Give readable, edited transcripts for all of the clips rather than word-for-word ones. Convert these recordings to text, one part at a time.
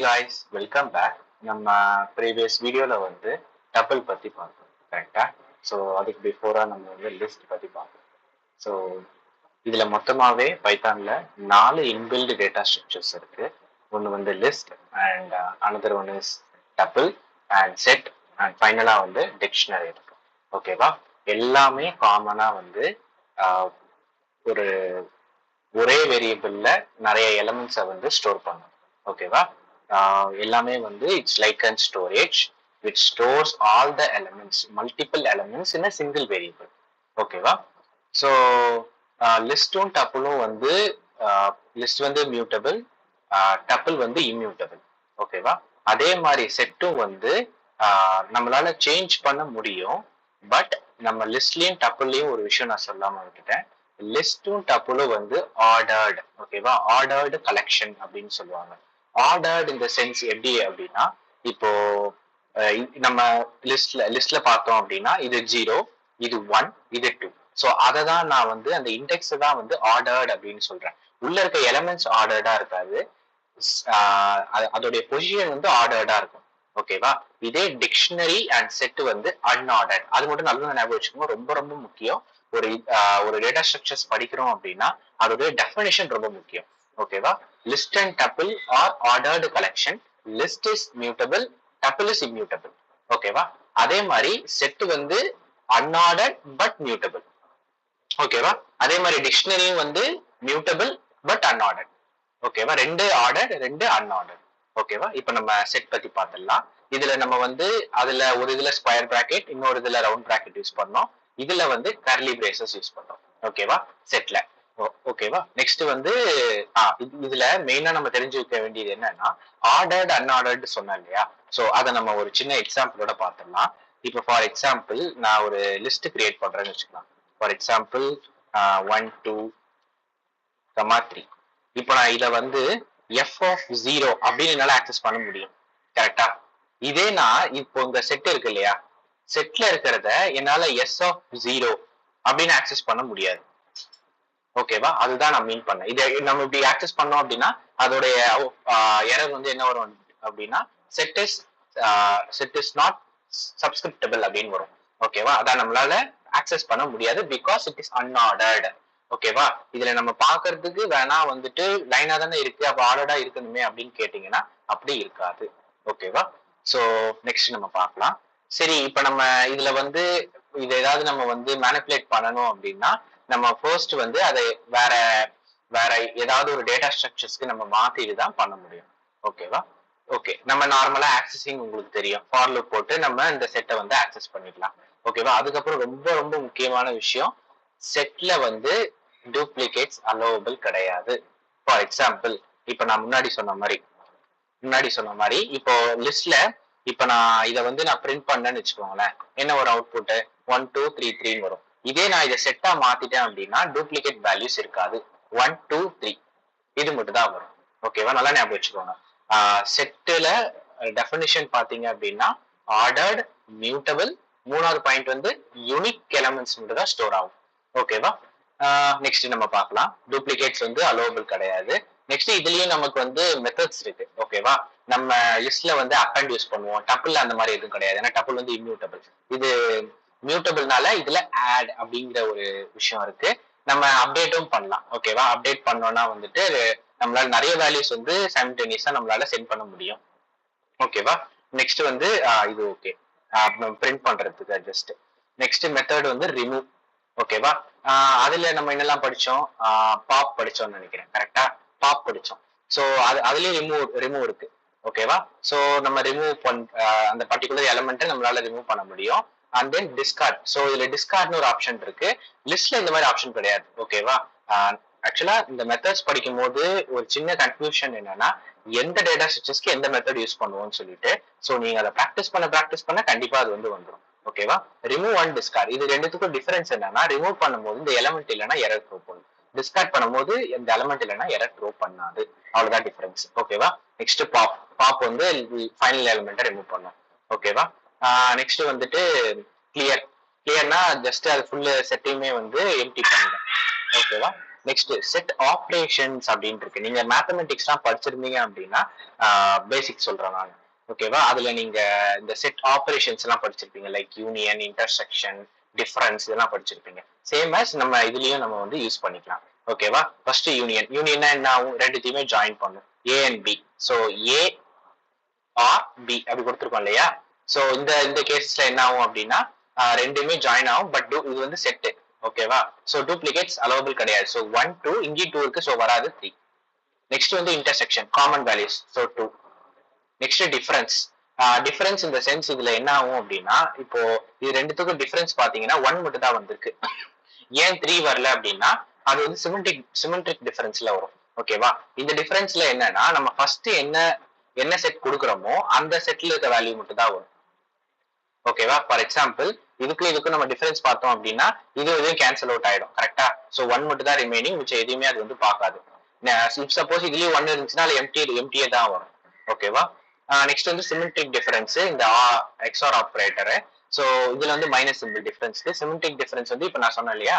guys, welcome back. நம்ம previous வீடியோல வந்து டபுள் பத்தி பார்த்தோம் கரெக்டா. ஸோ அதுக்கு பிஃபோரா நம்ம வந்து லிஸ்ட் பத்தி பார்த்தோம். ஸோ இதுல மொத்தமாவே பைத்தான்ல 4 இன்பில்டு டேட்டா ஸ்ட்ரக்சர்ஸ் இருக்கு. ஒன்று வந்து list and another one is double and set and ஃபைனலா வந்து டிக்ஷனரி இருக்கு. ஓகேவா? எல்லாமே காமனா வந்து ஒரு ஒரே வேரியபிள்ல நிறைய எலிமெண்ட்ஸை வந்து ஸ்டோர் பண்ணும். ஓகேவா? எல்லாமே வந்து it's like and storage which stores all the elements multiple elements in a single variable. ஓகேவா? ஸோ லிஸ்டும் டப்புளும் வந்து லிஸ்ட் வந்து மியூட்டபிள், டப்புள் வந்து இம்யூட்டபிள். ஓகேவா? அதே மாதிரி செட்டும் வந்து நம்மளால சேஞ்ச் பண்ண முடியும். பட் நம்ம லிஸ்ட்லயும் டப்புள்லயும் ஒரு விஷயம் நான் சொல்லாம விட்டுட்டேன். லிஸ்டும் டப்புளும் வந்து ஆர்டர்டு. ஓகேவா? ஆர்டர்டு கலெக்ஷன் அப்படின்னு சொல்லுவாங்க. ஆர்டர்டு இந்த சென்ஸ் எப்படி அப்படின்னா, இப்போ நம்ம லிஸ்ட்ல பார்த்தோம் அப்படின்னா இது 0, இது 1, இது 2. ஸோ அதை தான் நான் வந்து அந்த இண்டெக்ஸ் தான் வந்து ஆர்டர்டு அப்படின்னு சொல்றேன். உள்ள இருக்க எலிமெண்ட்ஸ் ஆர்டர்டா இருக்காது, அதோடைய பொசிஷன் வந்து ஆர்டர்டா இருக்கும். ஓகேவா? இதே டிக்ஷனரி அண்ட் செட் வந்து அன்ஆர்டர்ட். அது மட்டும் நல்லா ஞாபகம் வச்சுக்கோங்க, ரொம்ப ரொம்ப முக்கியம். ஒரு டேட்டா ஸ்ட்ரக்சர்ஸ் படிக்கிறோம் அப்படின்னா அதோடைய டெஃபினிஷன் ரொம்ப முக்கியம். ஓகேவா? List and tuple are ordered collection. List is mutable, tuple is immutable. ஓகேவா? அதே மாதிரி செட் வந்து அன்ஆர்டர்ட் பட் மியூட்டபிள். ஓகேவா? அதே மாதிரி டிக்ஷனரியும் வந்து மியூட்டபிள் பட் அன்ஆர்டர்ட். ஓகேவா? 2 ஆர்டர் 2 அன்ஆர்டர். ஓகேவா? இப்ப நம்ம செட் பத்தி பார்த்துடலாம். இதுல நம்ம வந்து அதுல ஒரு இதுல ஸ்கொயர் பிராக்கெட், இன்னொரு இதுல ரவுண்ட் பிராக்கெட் யூஸ் பண்ணோம். இதுல வந்து கர்லி பிரேசஸ் யூஸ் பண்ணோம். ஓகேவா? செட்ல. ஓகேவா? நெக்ஸ்ட் வந்து இதுல மெயினா நம்ம தெரிஞ்சுக்க வேண்டியது என்னன்னா, ஆர்டர்டு அன்ஆர்டர்டு சொன்னேன் இல்லையா? ஸோ அதை நம்ம ஒரு சின்ன எக்ஸாம்பிளோட பார்த்துடலாம். இப்போ ஃபார் எக்ஸாம்பிள் நான் ஒரு லிஸ்ட் கிரியேட் பண்றேன்னு வச்சுக்கலாம். For example 1 2 3. இப்போ நான் இதை வந்து f(0) அப்படின்னு என்னால ஆக்சஸ் பண்ண முடியும். கரெக்டா? இதே நான் இப்போ இந்த செட் இருக்கு இல்லையா, செட்ல இருக்கிறத என்னால s(0) அப்படின்னு ஆக்சஸ் பண்ண முடியாது. ஓகேவா? அதுதான் நான் மீன் பண்ணேன். இதை நம்ம இப்படி ஆக்சஸ் பண்ணோம் அப்படின்னா அதோடைய எரர் வந்து என்ன வரும் அப்படின்னா, செட் இஸ் நாட் சப்ஸ்கிரிப்டபிள் அப்படின்னு வரும். ஓகேவா? அதான் நம்மளால ஆக்சஸ் பண்ண முடியாது பிகாஸ் இட் இஸ் அன்ஆர்டர்டு. ஓகேவா? இதுல நம்ம பாக்குறதுக்கு வேணா வந்துட்டு லைனா தானே இருக்கு, அப்ப ஆர்டர்டா இருக்கணுமே அப்படின்னு கேட்டீங்கன்னா அப்படி இருக்காது. ஓகேவா? சோ நெக்ஸ்ட் நம்ம பார்க்கலாம். சரி, இப்ப நம்ம இதுல வந்து இது ஏதாவது நம்ம வந்து மேனிபுலேட் பண்ணணும் அப்படின்னா நம்ம ஃபர்ஸ்ட் வந்து அதை வேற வேற ஏதாவது ஒரு டேட்டா ஸ்ட்ரக்சர்ஸ்க்கு நம்ம மாத்திட்டு தான் பண்ண முடியும். ஓகேவா? ஓகே, நம்ம நார்மலா ஆக்சஸிங் உங்களுக்கு தெரியும். ஃபார் லூப் போட்டு நம்ம இந்த செட்டை வந்து ஆக்சஸ் பண்ணிக்கலாம். ஓகேவா? அதுக்கப்புறம் ரொம்ப ரொம்ப முக்கியமான விஷயம், செட்ல வந்து டூப்ளிகேட்ஸ் அலோவபிள் கிடையாது. ஃபார் எக்ஸாம்பிள் இப்ப நான் முன்னாடி சொன்ன மாதிரி இப்போ லிஸ்ட்ல இப்ப நான் இதை வந்து நான் பிரிண்ட் பண்ணேன்னு வச்சுக்கோங்களேன், என்ன ஒரு அவுட்புட் 1 2 3 3 வரும். இதே நான் இதை செட்டா மாத்திட்டேன் அப்படின்னா டூப்ளிகேட் வேல்யூஸ் இருக்காது, 1 2 3 இது மட்டும் தான் வரும். ஓகேவா? நல்லா ஞாபகம் வச்சுக்கோங்க. செட்டுல டெஃபினிஷன் பாத்தீங்க அப்படின்னா ஆர்டர்டு, மியூட்டபிள், மூணாவது பாயிண்ட் வந்து யூனிக் எலிமெண்ட்ஸ் மட்டும் தான் ஸ்டோர் ஆகும். ஓகேவா? நெக்ஸ்ட் நம்ம பார்க்கலாம். டூப்ளிகேட்ஸ் வந்து அலோவபிள் கிடையாது. நெக்ஸ்ட் இதுலயும் நமக்கு வந்து மெத்தட்ஸ் இருக்கு. ஓகேவா? நம்ம லிஸ்ட்ல வந்து அப்பெண்ட் யூஸ் பண்ணுவோம். டப்புள் அந்த மாதிரி எதுவும் கிடையாது, ஏன்னா டப்புள் வந்து இம்யூட்டபிள். இது மியூட்டபிள்னால இதுல ஆட் அப்படிங்கிற ஒரு விஷயம் இருக்கு. நம்ம அப்டேட்டும் பண்ணலாம். ஓகேவா? அப்டேட் பண்ணோம்னா வந்துட்டு நம்மளால நிறைய வேல்யூஸ் வந்து சைமல்டேனியஸா நம்மளால சென்ட் பண்ண முடியும். ஓகேவா? நெக்ஸ்ட் வந்து இது ஓகே பிரிண்ட் பண்றதுக்கு ஜஸ்ட். நெக்ஸ்ட் மெத்தட் வந்து ரிமூவ். ஓகேவா? அதுல நம்ம என்னெல்லாம் படிச்சோம், பாப் படிச்சோம்னு நினைக்கிறேன். கரெக்டா? பாப் படிச்சோம். ஸோ அதுலயும் ரிமூவ் இருக்கு. ஓகேவா? ஸோ நம்ம ரிமூவ் அந்த பர்டிகுலர் எலிமெண்ட்டை நம்மளால ரிமூவ் பண்ண முடியும். And then Discord. ஸோ இதுல டிஸ்கார்ட்னு ஒரு ஆப்ஷன் இருக்கு. லிஸ்ட்ல இந்த மாதிரி ஆப்ஷன் கிடையாது. ஓகேவா? ஆக்சுவலா இந்த மெத்தட்ஸ் படிக்கும் போது ஒரு சின்ன கன்ஃபியூஷன் என்னன்னா, எந்த டேட்டா ஸ்ட்ரக்சர்ஸ்க்கு எந்த மெத்தட் யூஸ் பண்ணுவோம்னு சொல்லிட்டு. ஸோ நீங்க அதை ப்ராக்டிஸ் பண்ண கண்டிப்பா அது வந்து வந்துடும். ஓகேவா? ரிமூவ் அண்ட் டிஸ்கார்ட் இது ரெண்டுத்துக்கும் டிஃபரன்ஸ் என்னன்னா, ரிமூவ் பண்ணும்போது இந்த எலிமெண்ட் இல்லைன்னா எரர் த்ரோ பண்ணும், டிஸ்கார்ட் பண்ணும்போது இந்த எலிமெண்ட் இல்லைன்னா எரர் த்ரோ பண்ணாது. அவ்வளவுதான் டிஃபரன்ஸ். ஓகேவா? நெக்ஸ்ட் பாப் வந்து ஃபைனல் எலிமெண்ட்டை ரிமூவ் பண்ணும். ஓகேவா? நெக்ஸ்ட் வந்துட்டு கிளியர்னா ஜஸ்ட் அது ஃபுல் செட்டையுமே வந்து எம்டி பண்ணிடும். ஓகேவா? நெக்ஸ்ட் செட் ஆப்ரேஷன்ஸ் அப்படின்னு இருக்கு. நீங்க மேத்தமெட்டிக்ஸ்லாம் படிச்சிருந்தீங்க அப்படின்னா பேசிக் சொல்றேன் நான். ஓகேவா? அதுல நீங்க இந்த செட் ஆப்ரேஷன்ஸ் எல்லாம் படிச்சிருப்பீங்க. லைக் யூனியன், இன்டர்செக்ஷன், டிஃபரன்ஸ் இதெல்லாம் படிச்சிருப்பீங்க. சேம் as நம்ம இதுலயும் நம்ம வந்து யூஸ் பண்ணிக்கலாம். ஓகேவா? First union. யூனியன்னா என்ன ஆகும்? ரெண்டுத்தையுமே ஜாயின் பண்ணும். A and B. So A or B அப்படி கொடுத்துருக்கோம் இல்லையா? ஸோ இந்த இந்த கேசஸ்ல என்ன ஆகும் அப்படின்னா ரெண்டுமே ஜாயின் ஆகும். பட் இது வந்து செட்டு. ஓகேவா? ஸோ டூப்ளிகேட்ஸ் அலோவபிள் கிடையாது. ஸோ 1 2 இங்கேயும் 2 இருக்கு. ஸோ வராது 3. நெக்ஸ்ட் வந்து intersection, common values. So 2. Next difference. Difference இந்த சென்ஸ் இதுல என்ன ஆகும் அப்படின்னா இப்போ இது ரெண்டுத்துக்கும் டிஃபரன்ஸ் பாத்தீங்கன்னா 1 மட்டும் தான் வந்திருக்கு. ஏன் 3 வரல அப்படின்னா அது வந்து சிமெட்ரிக் டிஃபரன்ஸ்ல வரும். ஓகேவா? இந்த டிஃபரன்ஸ்ல என்னன்னா நம்ம ஃபர்ஸ்ட் என்ன செட் கொடுக்குறோமோ அந்த செட்ல இருக்க வேல்யூ மட்டும் தான் வரும். ஓகேவா? ஃபார் எக்ஸாம்பிள் இதுக்கும் நம்ம டிஃபரன்ஸ் பார்த்தோம் அப்படின்னா இதுவும் கேன்சல் அவுட் ஆயிடும். கரெக்டா? ஸோ 1 மட்டும் தான் ரிமைனிங், மிச்சம் எதுவுமே அது வந்து பார்க்காது. சப்போஸ் இதுலயும் 1 இருந்துச்சுன்னா எம்டியே தான் வரும். ஓகேவா? நெக்ஸ்ட் வந்து சிமெட்ரிக் டிஃபரன்ஸ், இந்த எக்ஸ்ஆர் ஆப்ரேட்டர். ஸோ இதுல வந்து minus simple difference. Symmetric difference வந்து இப்ப நான் சொன்னேன் இல்லையா,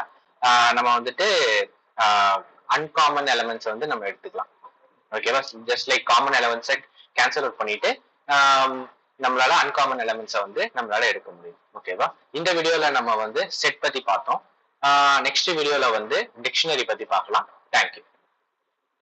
நம்ம வந்துட்டு அன்காமன் எலமெண்ட்ஸ் வந்து நம்ம எடுத்துக்கலாம். ஓகேவா? ஜஸ்ட் லைக் காமன் எலமெண்ட்ஸை கேன்சல் அவுட் பண்ணிட்டு நம்மளால அன்காமன் எலமெண்ட்ஸை வந்து நம்மளால எடுக்க முடியும். ஓகேவா? இந்த வீடியோல நம்ம வந்து செட் பத்தி பார்த்தோம். நெக்ஸ்ட் வீடியோல வந்து டிக்ஷனரி பத்தி பார்க்கலாம். தேங்க்யூ.